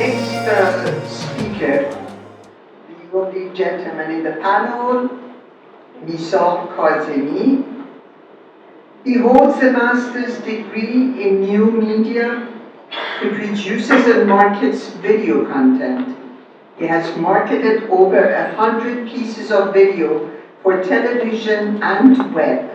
next speaker, the only gentleman in the panel, Mr. Kazimi. He holds a master's degree in new media. He produces and markets video content. He has marketed over 100 pieces of video for television and web.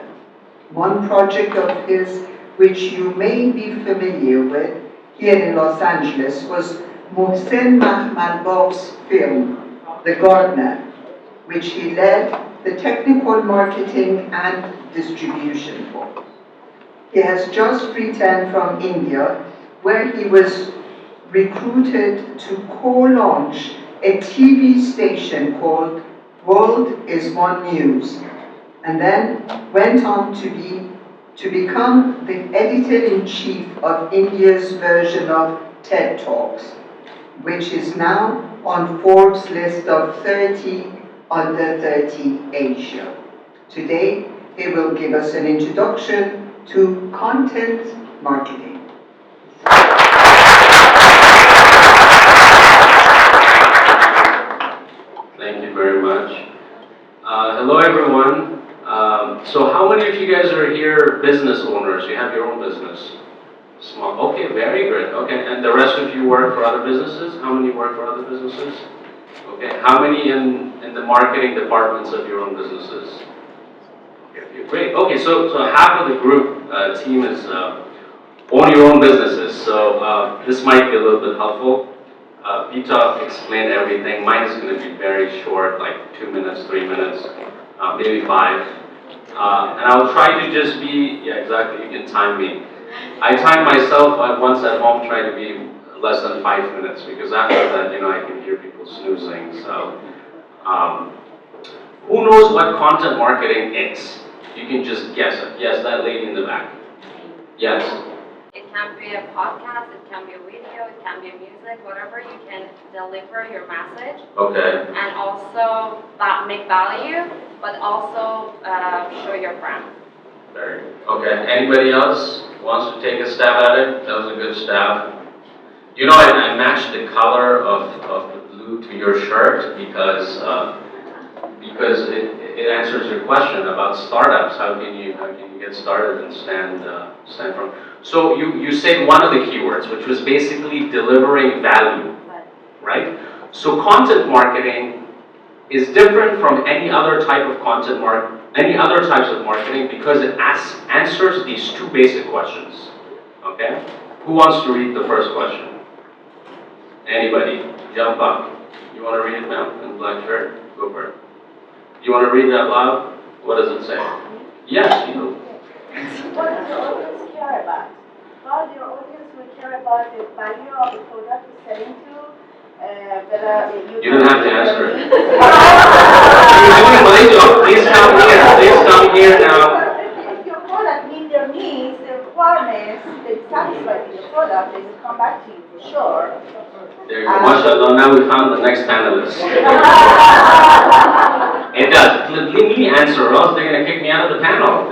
One project of his, which you may be familiar with, here in Los Angeles, was Mohsen Mahmalbaf's film, The Gardener, which he led the technical marketing and distribution for. He has just returned from India, where he was recruited to co-launch a TV station called World is One News, and then went on to become the editor-in-chief of India's version of TED Talks, which is now on Forbes' list of 30 under 30 Asia. Today, he will give us an introduction to content marketing. Thank you very much. Hello everyone. So how many of you guys are here business owners? You have your own business? Small. Okay, very good. Okay, and the rest of you work for other businesses? How many work for other businesses? Okay, how many in the marketing departments of your own businesses? Okay, great. Okay, so half of the group team is own your own businesses. So this might be a little bit helpful. Vita explained everything. Mine is going to be very short, like 2 minutes, 3 minutes, maybe 5. And I'll try to just be, yeah, exactly, you can time me. I time myself once at home, try to be less than 5 minutes, because after that, I can hear people snoozing. So, who knows what content marketing is? You can just guess it. Yes, that lady in the back. Yes. It can be a podcast, it can be a video, it can be music, whatever you can deliver your message. Okay. And also make value, but also show your brand. Very good. Okay. Anybody else wants to take a stab at it? That was a good stab. I matched the color of the blue to your shirt because it answers your question about startups. How can you get started and stand from? So you said one of the keywords, which was basically delivering value, right? So content marketing is different from any other type of any other types of marketing, because it answers these two basic questions. Okay? Who wants to read the first question? Anybody? Jump up. You want to read it now in black shirt? Go for it. You want to read that loud? What does it say? Yes, you do. What does your audience care about? How your audience will care about the value of the product you're selling to? You don't have to answer it. You're doing my job. Please come here. Please come here now. If your product meets their needs, their requirements, they're satisfied with your product, they will come back to you for sure. There you go. MashaAllah, now we found the next panelist. It does. Let me answer, or else they're going to kick me out of the panel.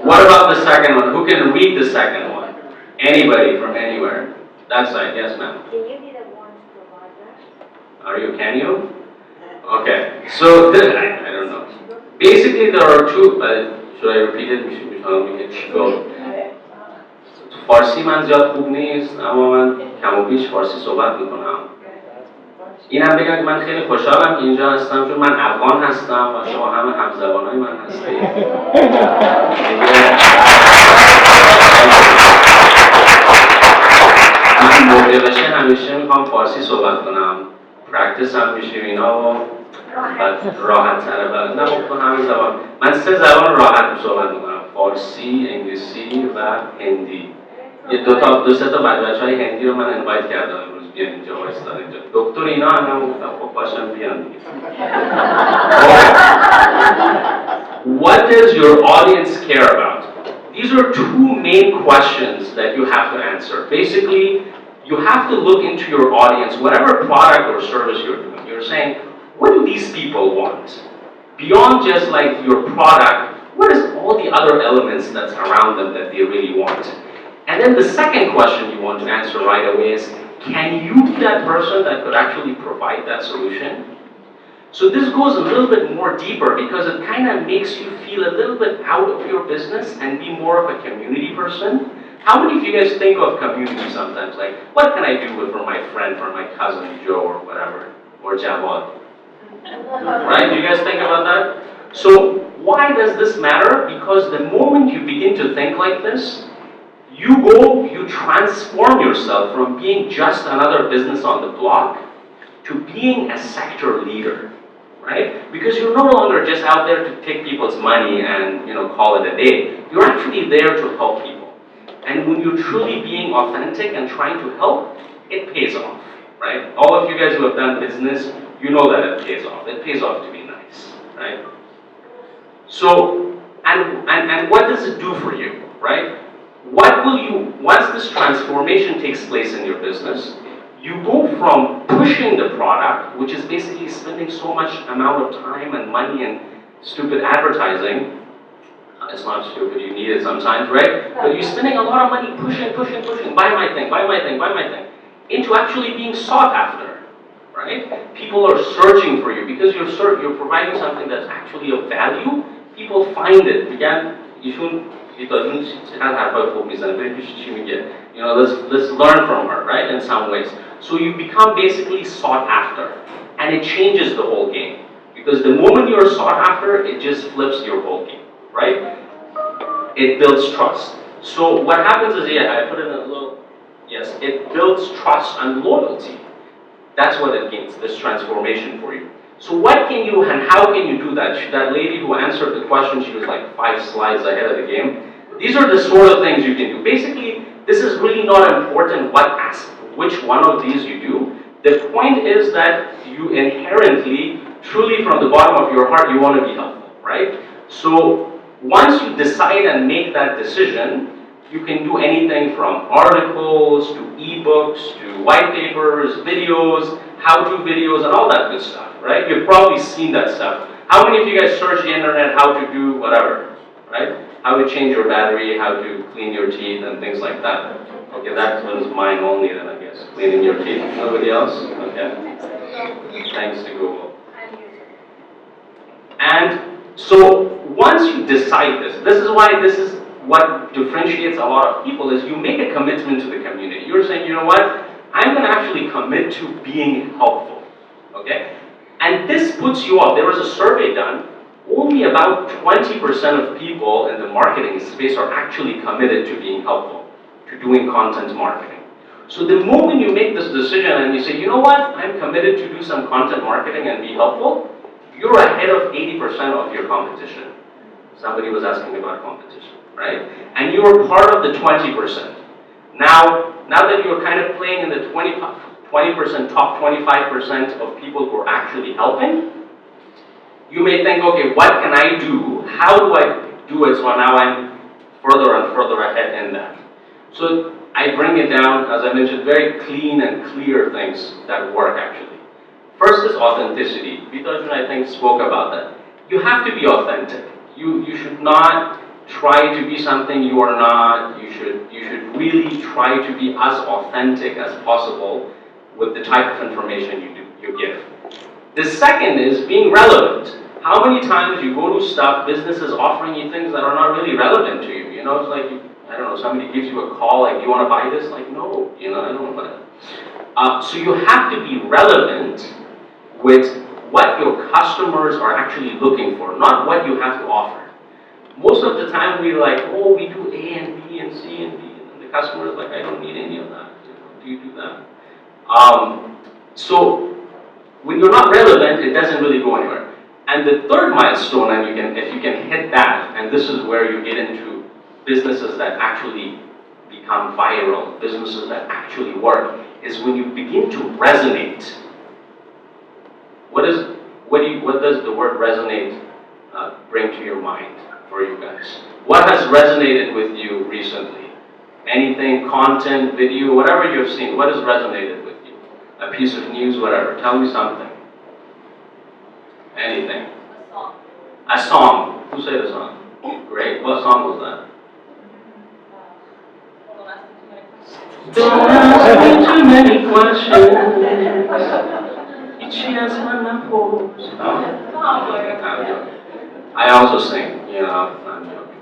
What about the second one? Who can read the second one? Anybody from anywhere? That side, yes, ma'am. Can you be the one to provide that? Can you? Okay. So, I don't know. Basically, there are two, should I repeat it? فارسی من زیاد خوب نیست، اما من کم و بیش فارسی صحبت میکنم. اینم بگم که من خیلی خوشحالم که اینجا هستم، چون من افغان هستم و شما همه همزبانای من هستید. من موقع بشه همیشه میخوام فارسی صحبت کنم. پرکتیس هم میشیم اینا و راحت تره. نه تو همه زبان. من 3 زبان راحت صحبت میکنم. فارسی، انگلیسی و هندی. یه دو سه تا بچه‌های هندی رو من اینوایت کردم امروز بیان اینجا وایسادن اینجا. دکتر اینا هم گفتم خب باشن بیان دیگه. What does your audience care about? These are two main questions that you have to answer. Basically, you have to look into your audience, whatever product or service you're doing. You're saying, what do these people want? Beyond just like your product, what is all the other elements that's around them that they really want? And then the second question you want to answer right away is, Can you be that person that could actually provide that solution? So this goes a little bit more deeper because it kind of makes you feel a little bit out of your business and be more of a community person. How many of you guys think of community sometimes? Like, what can I do for my friend, for my cousin Joe or whatever, or Jawad? Right? Do you guys think about that? So why does this matter? Because the moment you begin to think like this, you transform yourself from being just another business on the block to being a sector leader, right? Because you're no longer just out there to take people's money and call it a day. You're actually there to help people. And when you're truly being authentic and trying to help, it pays off, right? All of you guys who have done business, you know that it pays off. It pays off to be nice, right? So, and what does it do for you, right? Once this transformation takes place in your business, you go from pushing the product, which is basically spending so much amount of time and money and stupid advertising. It's not stupid, you need it sometimes, right? But you're spending a lot of money pushing, buy my thing, into actually being sought after, right? People are searching for you because you're providing something that's actually of value. People find it. Let's learn from her, right? In some ways. So you become basically sought after. And it changes the whole game. Because the moment you're sought after, it just flips your whole game, right? It builds trust. So what happens is, I put it in a little, yes, it builds trust and loyalty. That's what it means, this transformation for you. So what can you and how can you do that? That lady who answered the question, she was like 5 slides ahead of the game. These are the sort of things you can do. Basically, this is really not important which one of these you do. The point is that you inherently, truly from the bottom of your heart, you want to be helpful, right? So once you decide and make that decision, you can do anything from articles to ebooks to white papers, videos, how-to videos, and all that good stuff, right? You've probably seen that stuff. How many of you guys search the internet how to do whatever, right? How to change your battery, how to clean your teeth, and things like that. Okay, that was mine only then, I guess. Cleaning your teeth. Nobody else? Okay. Thanks to Google. And so once you decide this is why this is what differentiates a lot of people is you make a commitment to the community. You're saying, you know what? I'm going to actually commit to being helpful. Okay? And this puts you off. There was a survey done. Only about 20% of people in the marketing space are actually committed to being helpful, to doing content marketing. So the moment you make this decision and you say, you know what? I'm committed to do some content marketing and be helpful, you're ahead of 80% of your competition. Somebody was asking about competition, right? And you're part of the 20%. Now that you're kind of playing in the 20%, top 25% of people who are actually helping, you may think, okay, what can I do? How do I do it so now I'm further and further ahead in that? So I bring it down, as I mentioned, very clean and clear things that work actually. First is authenticity. Vitojun, I think, spoke about that. You have to be authentic. You should not try to be something you are not. You should really try to be as authentic as possible with the type of information you give. The second is being relevant. How many times you go to stuff, businesses offering you things that are not really relevant to you? You know, it's like, I don't know, somebody gives you a call, like, you want to buy this? Like, no, I don't want that. So you have to be relevant with what your customers are actually looking for, not what you have to offer. Most of the time we're like, oh, we do A and B and C and D, and the customer is like, I don't need any of that. Do you do that? So when you're not relevant, it doesn't really go anywhere. And the third milestone, and if you can hit that, and this is where you get into businesses that actually become viral, businesses that actually work, is when you begin to resonate. What does the word resonate bring to your mind for you guys? What has resonated with you recently? Anything, content, video, whatever you've seen, what has resonated with you? A piece of news, whatever. Tell me something. Anything. A song. A song. Who said a song? Great. What song was that? Don't ask me too many questions. Don't ask me too many watching. He cheers when I pose. I'm joking. I also sing, you know, I'm joking.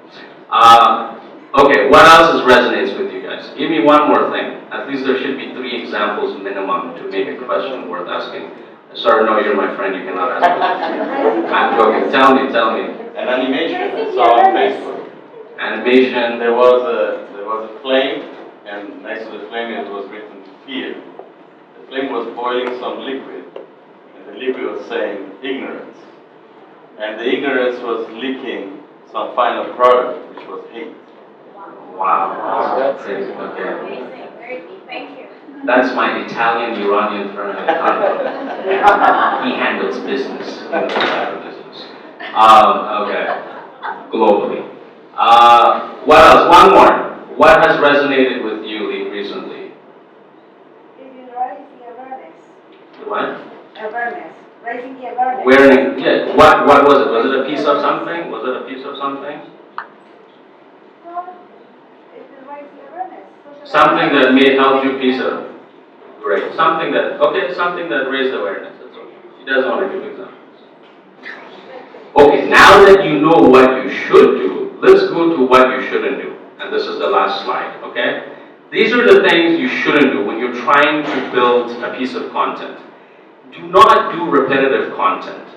Okay, what else resonates with you guys? Give me one more thing. At least there should be 3 examples minimum to make a question worth asking. Sorry, no, you're my friend, you cannot ask questions. I'm joking. Tell me. An animation I saw on Facebook. Animation. There was a flame, and next to the flame it was written fear. The flame was boiling some liquid, and the liquid was saying ignorance. And the ignorance was leaking some final product, which was hate. Wow. That's crazy. Okay. Amazing, very deep, thank you. That's my Italian Iranian friend. He handles business. He knows how to business. Okay. Globally. What else? One more. What has resonated with you recently? It is raising awareness. What? Awareness. Raising the awareness. Wearing, yeah, what was it? Was it a piece of something? Was it a piece of something? Well, it is raising awareness. Social Something awareness. that may help you piece of, great. Something that raised awareness. That's okay. She doesn't want to give examples. Okay, now that you know what you should do, let's go to what you shouldn't do. And this is the last slide, okay? These are the things you shouldn't do when you're trying to build a piece of content. Do not do repetitive content.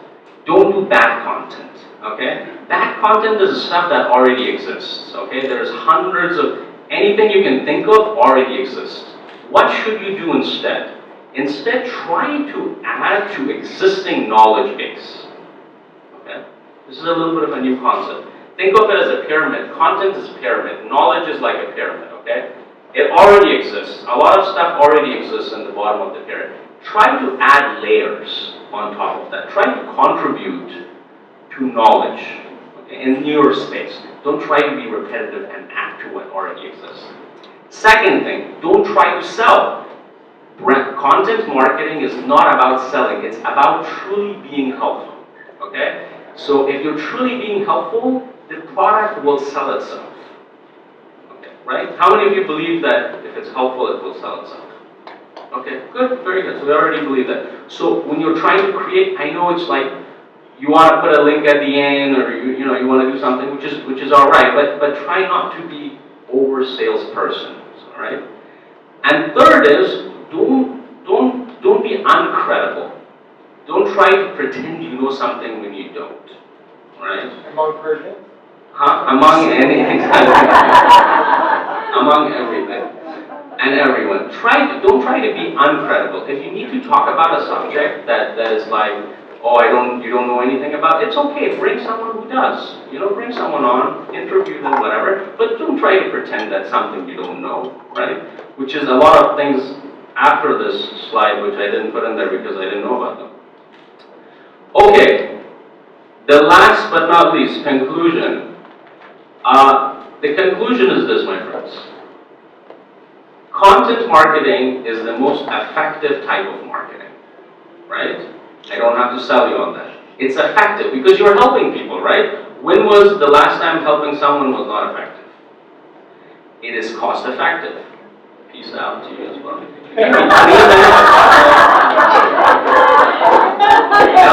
Don't do bad content, okay? Bad content is stuff that already exists, okay? There's hundreds of, anything you can think of already exists. What should you do instead? Instead, try to add to existing knowledge base, okay? This is a little bit of a new concept. Think of it as a pyramid. Content is a pyramid. Knowledge is like a pyramid, okay? It already exists. A lot of stuff already exists in the bottom of the pyramid. Try to add layers on top of that. Try to contribute to knowledge, okay, in your space. Don't try to be repetitive and add to what already exists. Second thing, don't try to sell. Content marketing is not about selling. It's about truly being helpful, okay? So if you're truly being helpful, the product will sell itself. Okay, right? How many of you believe that if it's helpful, it will sell itself? Okay, good, very good. So we already believe that. So when you're trying to create, I know it's like you want to put a link at the end, or you want to do something, which is all right, but try not to be over salesperson. All right. And third is don't be uncredible. Don't try to pretend you know something when you don't. All right. Among Persians? Huh? Among anything. Among everything. And everyone. Don't try to be uncredible. If you need to talk about a subject that is like, oh, you don't know anything about, it's okay. Bring someone who does. Bring someone on, interview them, whatever. But don't try to pretend that's something you don't know, right? Which is a lot of things after this slide, which I didn't put in there because I didn't know about them. Okay. The last but not least, conclusion. The conclusion is this, my friends. Content marketing is the most effective type of marketing, right? I don't have to sell you on that. It's effective because you're helping people, right? When was the last time helping someone was not effective? It is cost effective. Peace out to you as well.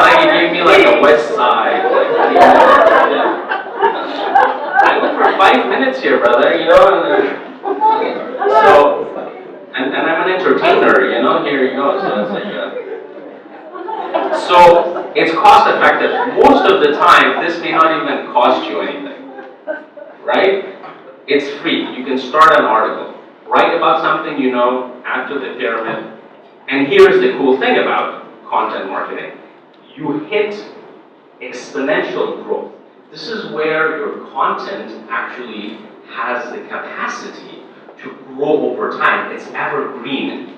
Like you gave me like a west side. I went for 5 minutes here, brother, so, and I'm an entertainer, here you go, so it's like, so it's cost effective. Most of the time, this may not even cost you anything, right? It's free. You can start an article, write about something you know, add to the pyramid, and here's the cool thing about content marketing. You hit exponential growth. This is where your content actually has the capacity to grow over time. It's evergreen.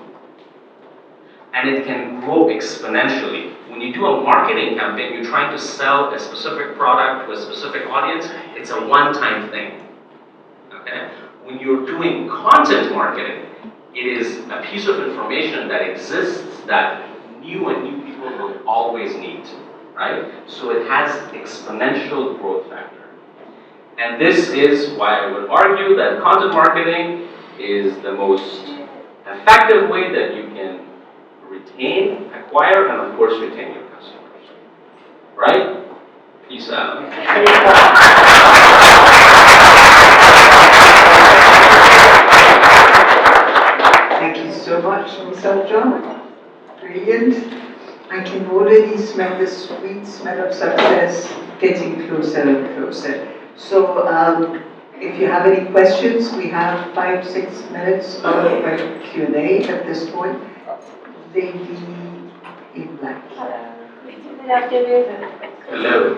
And it can grow exponentially. When you do a marketing campaign, you're trying to sell a specific product to a specific audience, it's a one-time thing. Okay? When you're doing content marketing, it is a piece of information that exists that new people will always need. Right? So it has exponential growth factor. And this is why I would argue that content marketing is the most effective way that you can retain, acquire, and of course retain your customers. Right? Peace out. Thank you so much, Mr. John. Brilliant. I can already smell the sweet smell of success getting closer and closer. So, if you have any questions, we have 5-6 minutes of Q&A at this point. Lady in black. Good afternoon. Hello.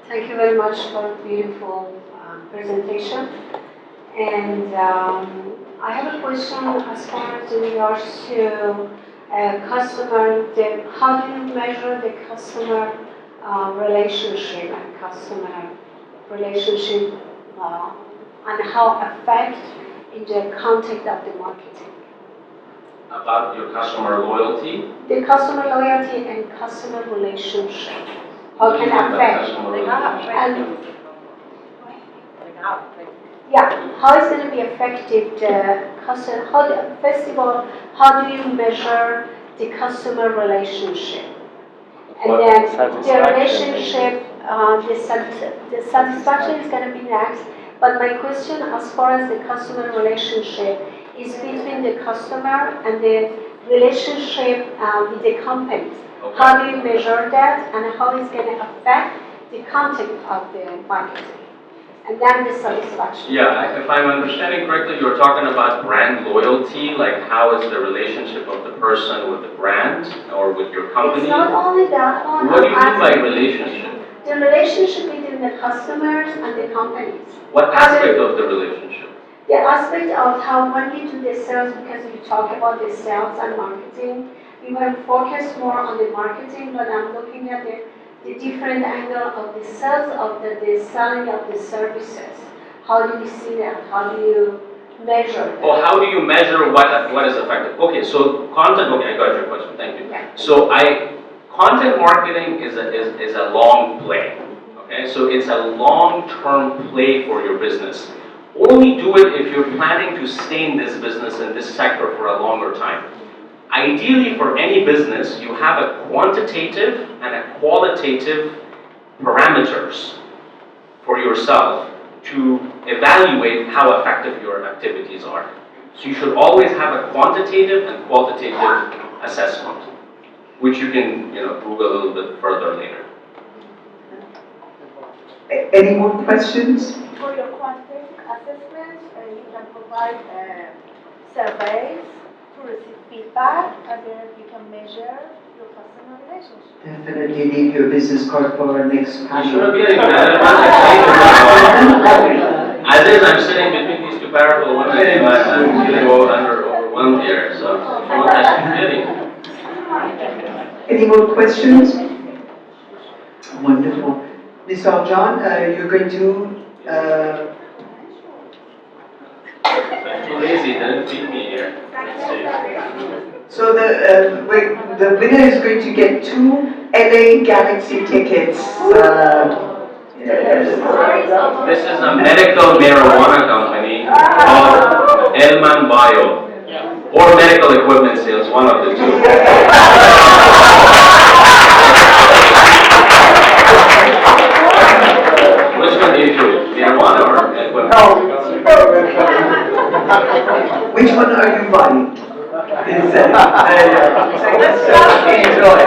Thank you very much for a beautiful presentation. And I have a question as far as in regards to customer, how do you measure the customer relationship and customer relationship and how affect in the context of the marketing? About your customer loyalty? The customer loyalty and customer relationship. How can affect? And yeah, how is going to be effective the customer? How the festival? How do you measure the customer relationship? And then the relationship, the satisfaction is going to be next. But my question, as far as the customer relationship, is between the customer and the relationship with the companies. Okay. How do you measure that, and how is going to affect the content of the marketing? And then the satisfaction. Yeah, if I'm understanding correctly, you're talking about brand loyalty, like how is the relationship of the person with the brand or with your company? It's not only that. What do you mean by relationship? The relationship between the customers and the companies. What aspect of the relationship? The aspect of how when you do the sales, because you talk about the sales and marketing, we will focus more on the marketing, but I'm looking at the different angle of the sales, of the selling of the services. How do you see that? How do you measure that? Well, how do you measure what is effective? Okay, so content, okay, I got your question, thank you. Yeah. So content marketing is a long play, okay? So it's a long-term play for your business. Only do it if you're planning to stay in this business, in this sector for a longer time. Ideally, for any business, you have a quantitative and a qualitative parameters for yourself to evaluate how effective your activities are. So you should always have a quantitative and qualitative assessment, which you can, Google a little bit further later. Any more questions? For your quantitative assessment, you can provide surveys to receive feedback, and then you can measure your customer relationship. Definitely leave your business card for our next You panel. shouldn't be excited. As is, I'm sitting between these two powerful women, but I'm feeling overwhelmed here, so don't touch me. Any more questions? Wonderful. Mr. John, you're going to I'm too lazy, didn't feed me here. Let's see. So the winner is going to get 2 LA Galaxy tickets. This is a medical marijuana company called Elman Bio, or medical equipment sales, one of the two. Which one do you choose, marijuana or equipment? No. Which one are you buying? Let's enjoy.